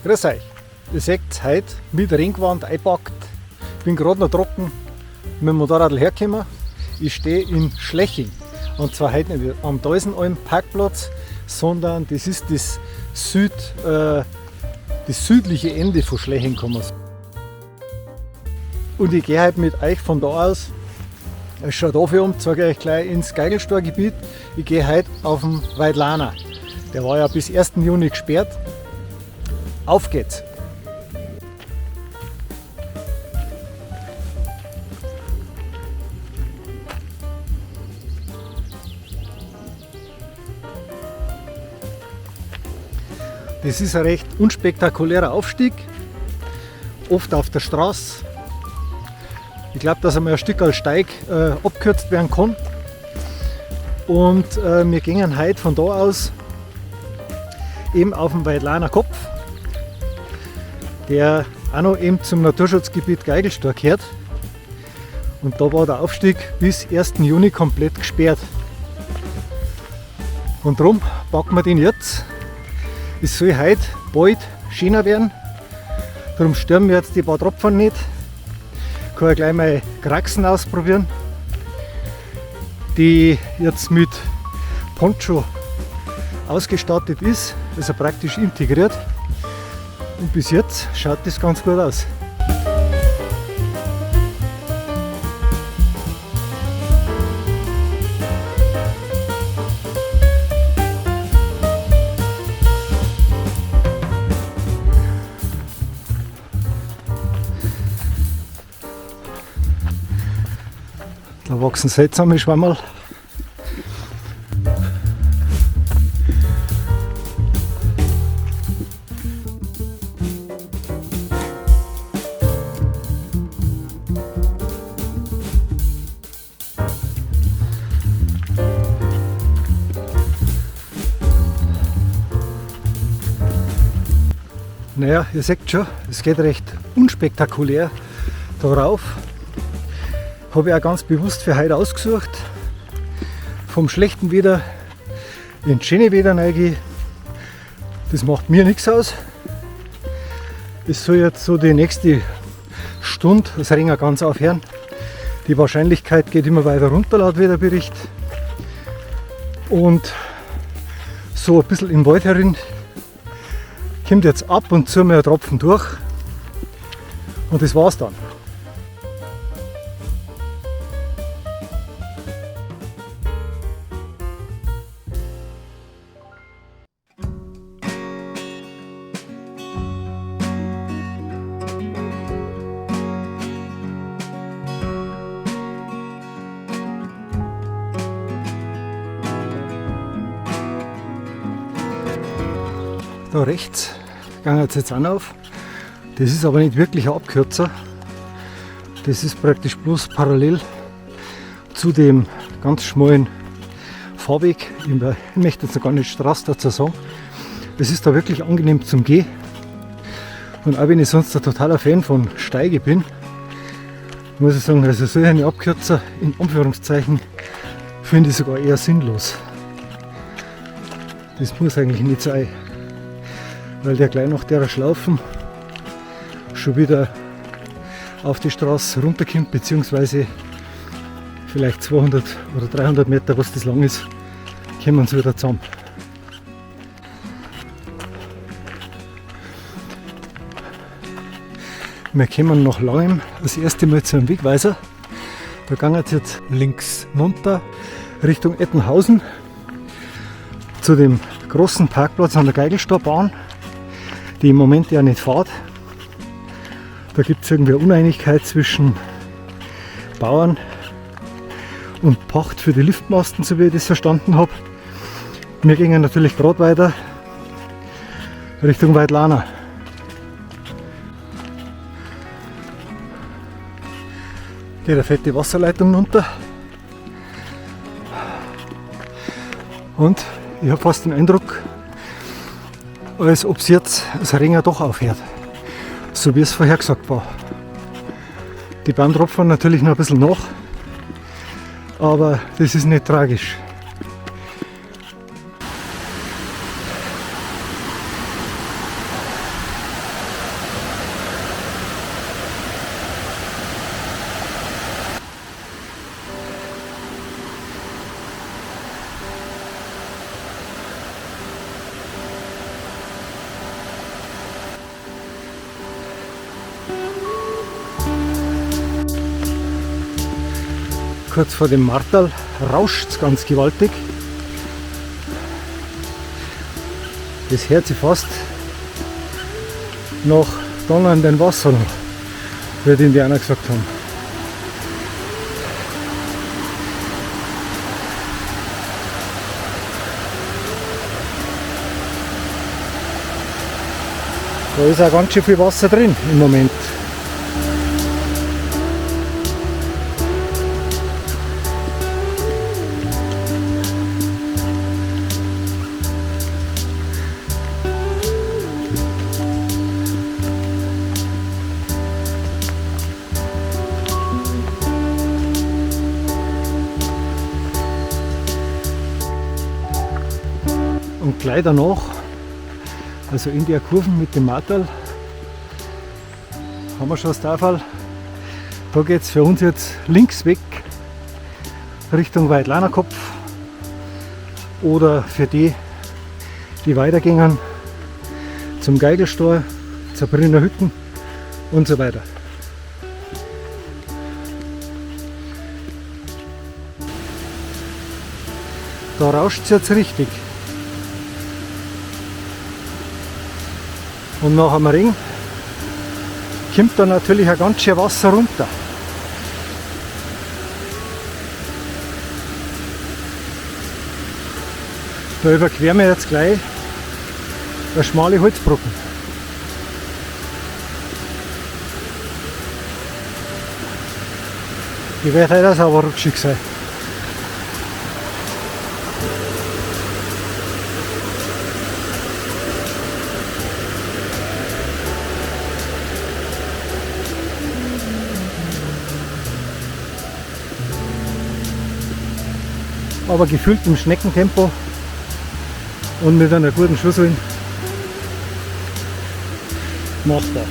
Grüß euch! Ihr seht heute mit Regenwand eingepackt. Ich bin gerade noch trocken mit dem Motorrad hergekommen. Ich stehe in Schleching. Und zwar heute nicht am Deusenalm Parkplatz, sondern das ist das südliche Ende von Schleching. Und ich gehe heute mit euch von da aus, es schaut dafür um, zeige ich euch gleich ins Geigelsteuergebiet. Ich gehe heute auf den Weidlaner. Der war ja bis 1. Juni gesperrt. Auf geht's! Das ist ein recht unspektakulärer Aufstieg, oft auf der Straße. Ich glaube, dass einmal ein Stück als Steig abgekürzt werden kann. Und wir gehen heute von da aus eben auf den Weidlaner Kopf, der auch noch eben zum Naturschutzgebiet Geigelsteuer gehört. Und da war der Aufstieg bis 1. Juni komplett gesperrt. Und darum packen wir den jetzt. Es soll heute bald schöner werden. Darum stören wir jetzt die paar Tropfen nicht. Ich kann ja gleich mal Kraxen ausprobieren, die jetzt mit Poncho ausgestattet ist, also praktisch integriert. Und bis jetzt schaut das ganz gut aus. Da wachsen seltsame Schwammerl. Naja, ihr seht schon, es geht recht unspektakulär darauf. Habe ich auch ganz bewusst für heute ausgesucht. Vom schlechten Wetter ins schöne Wetter reingehen. Das macht mir nichts aus. Es soll jetzt so die nächste Stunde das Regen ganz aufhören. Die Wahrscheinlichkeit geht immer weiter runter laut Wetterbericht. Und so ein bisschen im Wald herin kommt jetzt ab und zu mal ein Tropfen durch. Und das war's dann. Da rechts gehen wir jetzt auch auf. Das ist aber nicht wirklich ein Abkürzer. Das ist praktisch bloß parallel zu dem ganz schmalen Fahrweg. Ich möchte jetzt noch gar nicht Straße dazu sagen. Es ist da wirklich angenehm zum Gehen. Und auch wenn ich sonst ein totaler Fan von Steige bin, muss ich sagen, also solche Abkürzer in Anführungszeichen finde ich sogar eher sinnlos. Das muss eigentlich nicht sein. Weil der gleich nach der Schlaufen schon wieder auf die Straße runterkommt, beziehungsweise vielleicht 200 oder 300 Meter, was das lang ist, kommen sie wieder zusammen. Wir kommen nach langem das erste Mal zu einem Wegweiser. Da gehen wir jetzt links runter Richtung Ettenhausen zu dem großen Parkplatz an der Geigelsteuerbahn, die im Moment ja nicht fährt. Da gibt es irgendwie eine Uneinigkeit zwischen Bauern und Pacht für die Liftmasten, so wie ich das verstanden habe. Wir gehen natürlich gerade weiter Richtung Weidlaner. Geht eine fette Wasserleitung runter. Und ich habe fast den Eindruck, als ob es jetzt das Regen doch aufhört. So wie es vorher gesagt war. Die Bahn tropfen natürlich noch ein bisschen nach, aber das ist nicht tragisch. kurz vor dem Martal, rauscht es ganz gewaltig. Das hört sich fast nach donnerndem Wasser noch, wie die Indianer gesagt haben. Da ist auch ganz schön viel Wasser drin im Moment. Und gleich danach, also in der Kurven mit dem Martal, haben wir schon das Tafel. Da geht es für uns jetzt links weg Richtung Weidlanerkopf oder für die, die weitergehen, zum Geigelstor, zur Brinner Hütten und so weiter. Da rauscht es jetzt richtig. Und nach dem Regen kommt da natürlich ein ganz schön Wasser runter. Da überqueren wir jetzt gleich eine schmale Holzbrücke. Die wird leider sauber rutschig sein. Aber gefühlt im Schneckentempo und mit einer guten Schusswelle machbar.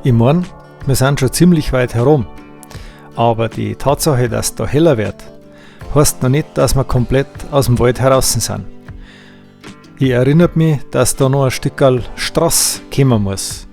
Ich meine, wir sind schon ziemlich weit herum, aber die Tatsache, dass es da heller wird, heißt noch nicht, dass wir komplett aus dem Wald heraus sind. Ich erinnere mich, dass da noch ein Stückerl Straße kommen muss.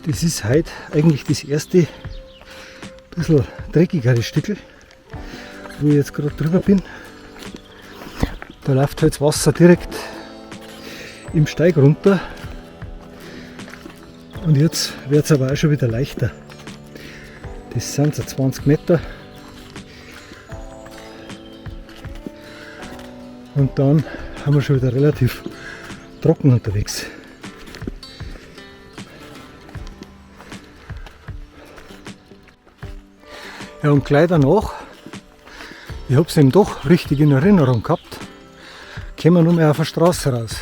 Das ist heute eigentlich das erste bisschen dreckigere Stückel, wo ich jetzt gerade drüber bin. Da läuft halt das Wasser direkt im Steig runter und jetzt wird es aber auch schon wieder leichter. Das sind so 20 Meter und dann haben wir schon wieder relativ trocken unterwegs. Ja, und gleich danach, ich habe es eben doch richtig in Erinnerung gehabt, kommen wir nur mehr auf der Straße raus.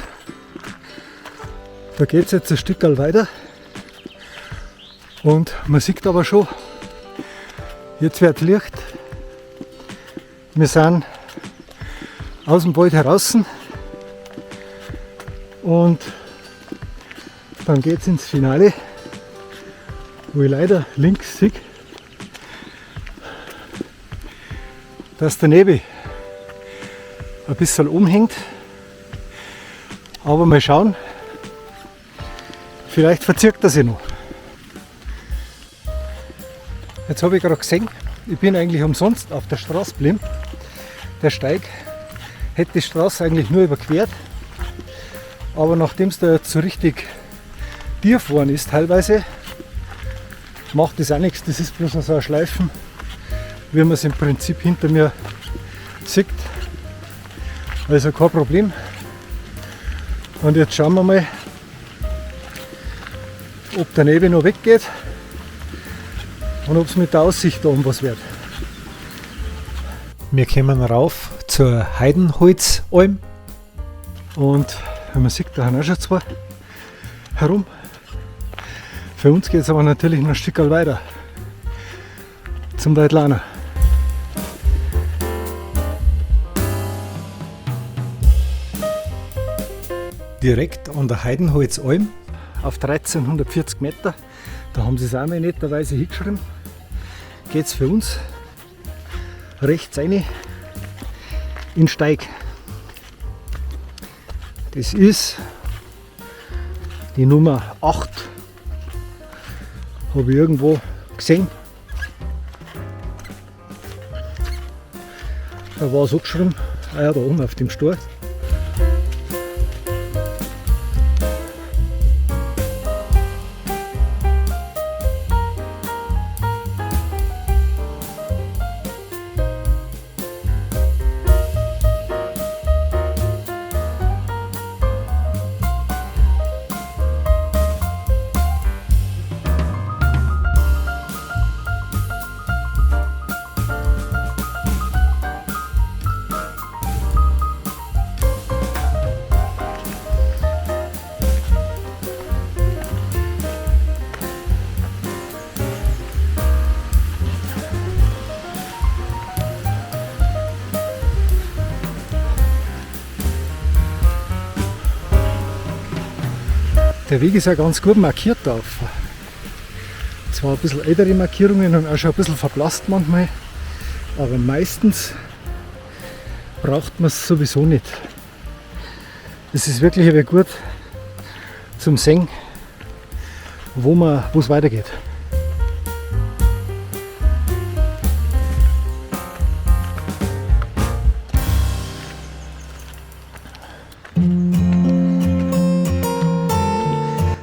Da geht es jetzt ein Stück weiter und man sieht aber schon, jetzt wird Licht. Wir sind aus dem Wald heraus und dann geht es ins Finale, wo ich leider links sehe, dass der Nebel ein bisschen umhängt. Aber mal schauen, vielleicht verzirkt er sich noch. Jetzt habe ich gerade gesehen, ich bin eigentlich umsonst auf der Straße geblieben. Der Steig hätte die Straße eigentlich nur überquert. Aber nachdem es da jetzt so richtig tief geworden ist teilweise, macht das auch nichts. Das ist bloß noch so ein Schleifen, wie man es im Prinzip hinter mir sieht. Also kein Problem. Und jetzt schauen wir mal, ob der Nebel noch weggeht und ob es mit der Aussicht da um was wird. Wir kommen rauf zur Heidenholzalm und wenn man sieht, da haben auch schon zwei herum. Für uns geht es aber natürlich noch ein Stück weiter zum Weidlaner. Direkt an der Heidenholzalm auf 1340 Meter, da haben sie es auch mal netterweise hingeschrieben, geht es für uns rechts rein in den Steig. Das ist die Nummer 8, habe ich irgendwo gesehen. Da war es auch geschrieben, ja, da oben auf dem Stor. Der Weg ist ja ganz gut markiert da. Zwar ein bisschen ältere Markierungen und auch schon ein bisschen verblasst manchmal, aber meistens braucht man es sowieso nicht. Es ist wirklich aber gut zum Sehen, wo es weitergeht.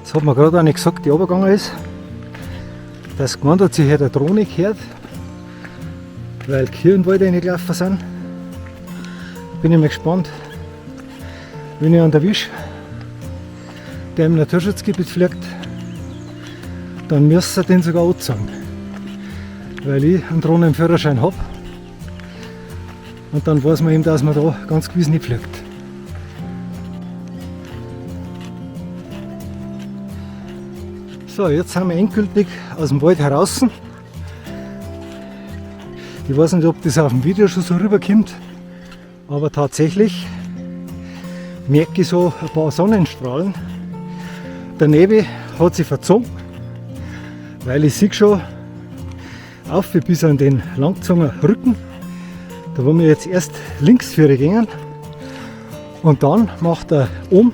Das hat mir gerade eine gesagt, die runtergegangen ist, dass gemeint hat, sie hätte eine Drohne gehört, weil Kirchenwälder reingelaufen sind. Bin ich mal gespannt, wenn ich einen erwische, der im Naturschutzgebiet fliegt, dann müsste er den sogar anzeigen, weil ich einen Drohnenführerschein habe und dann weiß man eben, dass man da ganz gewiss nicht fliegt. So, jetzt sind wir endgültig aus dem Wald heraus. Ich weiß nicht, ob das auf dem Video schon so rüberkommt, aber tatsächlich merke ich so ein paar Sonnenstrahlen. Der Nebel hat sich verzogen, weil ich sehe schon auf bis an den Langzonger Rücken, da wo wir jetzt erst links führen gingen und dann macht er um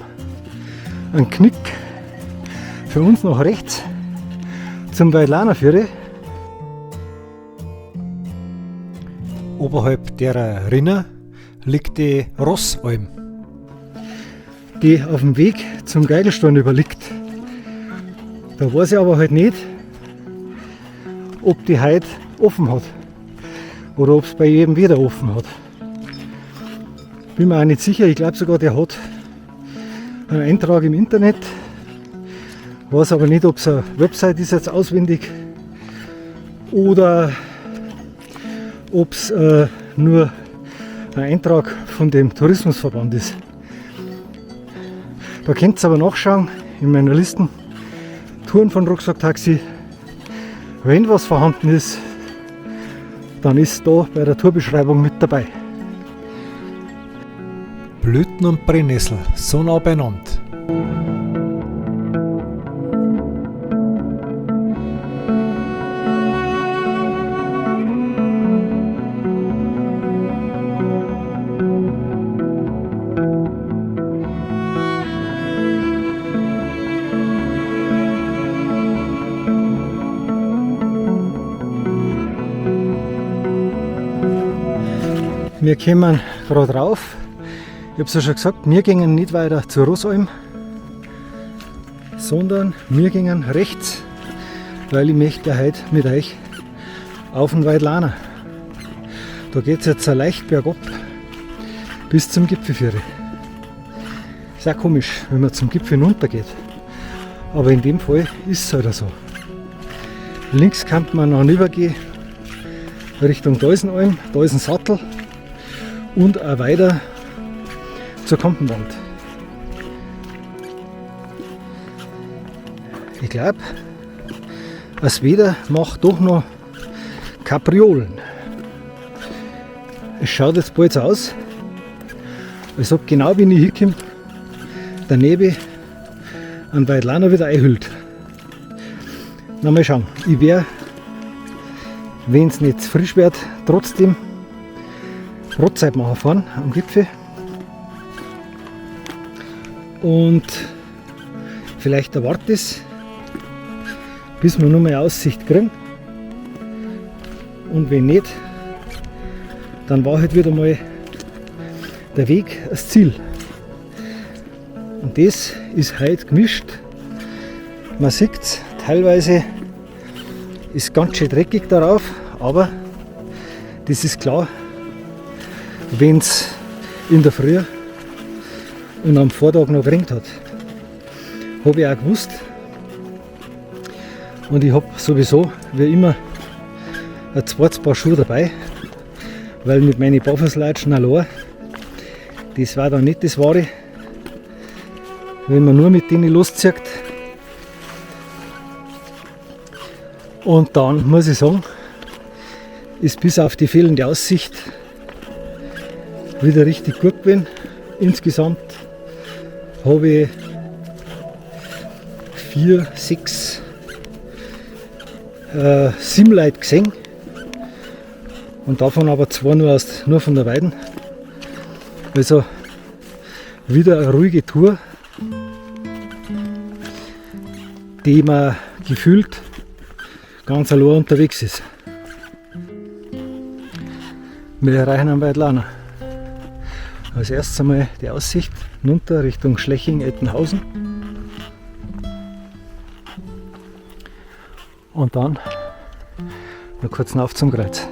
einen Knick für uns nach rechts zum Weidlaner führe. Oberhalb der Rinner liegt die Rossalm, die auf dem Weg zum Geigelstein überliegt. Da weiß ich aber halt nicht, ob die heute offen hat oder ob es bei jedem wieder offen hat. Bin mir auch nicht sicher, ich glaube sogar, der hat einen Eintrag im Internet. Weiß aber nicht, ob es eine Website ist jetzt auswendig oder ob es nur ein Eintrag von dem Tourismusverband ist. Da könnt ihr aber nachschauen in meiner Liste Touren von Rucksacttaxi. Wenn was vorhanden ist, dann ist da bei der Tourbeschreibung mit dabei. Blüten und Brennnessel, so nah beieinander. Wir kommen gerade rauf. Ich habe es ja schon gesagt, wir gehen nicht weiter zur Rossalm, sondern wir gehen rechts, weil ich möchte heute mit euch auf den Weidlaner. Da geht es jetzt leicht bergab bis zum Gipfel führe. Ist auch komisch, wenn man zum Gipfel hinunter geht. Aber in dem Fall ist es halt so. Links kann man noch rübergehen Richtung Deusenalm, Deusensattel und auch weiter zur Kampenwand. Ich glaube, das Wetter macht doch noch Kapriolen. Es schaut jetzt bald so aus, als ob genau wie ich hinkomme, der Nebel an Weidlaner wieder einhüllt. Na, mal schauen. Ich werde, wenn es nicht frisch wird, trotzdem Brotzeit machen fahren am Gipfel. Und vielleicht erwartet es, bis wir nur mehr Aussicht kriegen. Und wenn nicht, dann war halt wieder mal der Weg das Ziel. Und das ist heute gemischt. Man sieht es, teilweise ist ganz schön dreckig darauf, aber das ist klar, wenn es in der Früh und am Vortag noch geregnet hat. Habe ich auch gewusst. Und ich habe sowieso wie immer ein zweites Paar Schuhe dabei, weil mit meinen Barfußlatschen allein, das war dann nicht das Wahre, wenn man nur mit denen loszieht. Und dann muss ich sagen, ist bis auf die fehlende Aussicht wieder richtig gut gewesen. Insgesamt habe ich 4, 6, 7 Leute gesehen und davon aber 2 nur von der Weiden. Also wieder eine ruhige Tour, die man gefühlt ganz allein unterwegs ist. Wir erreichen am Weidlaner. Als erstes einmal die Aussicht runter Richtung Schleching-Ettenhausen. Und dann noch kurz auf zum Kreuz.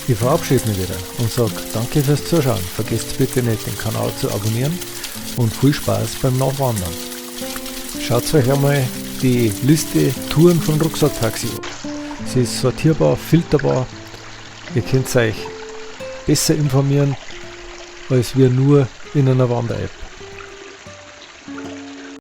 Ich verabschiede mich wieder und sage danke fürs Zuschauen. Vergesst bitte nicht, den Kanal zu abonnieren und viel Spaß beim Nachwandern. Schaut euch einmal die Liste Touren von Rucksacktaxi an. Sie ist sortierbar, filterbar. Ihr könnt euch besser informieren als wir nur in einer Wander-App.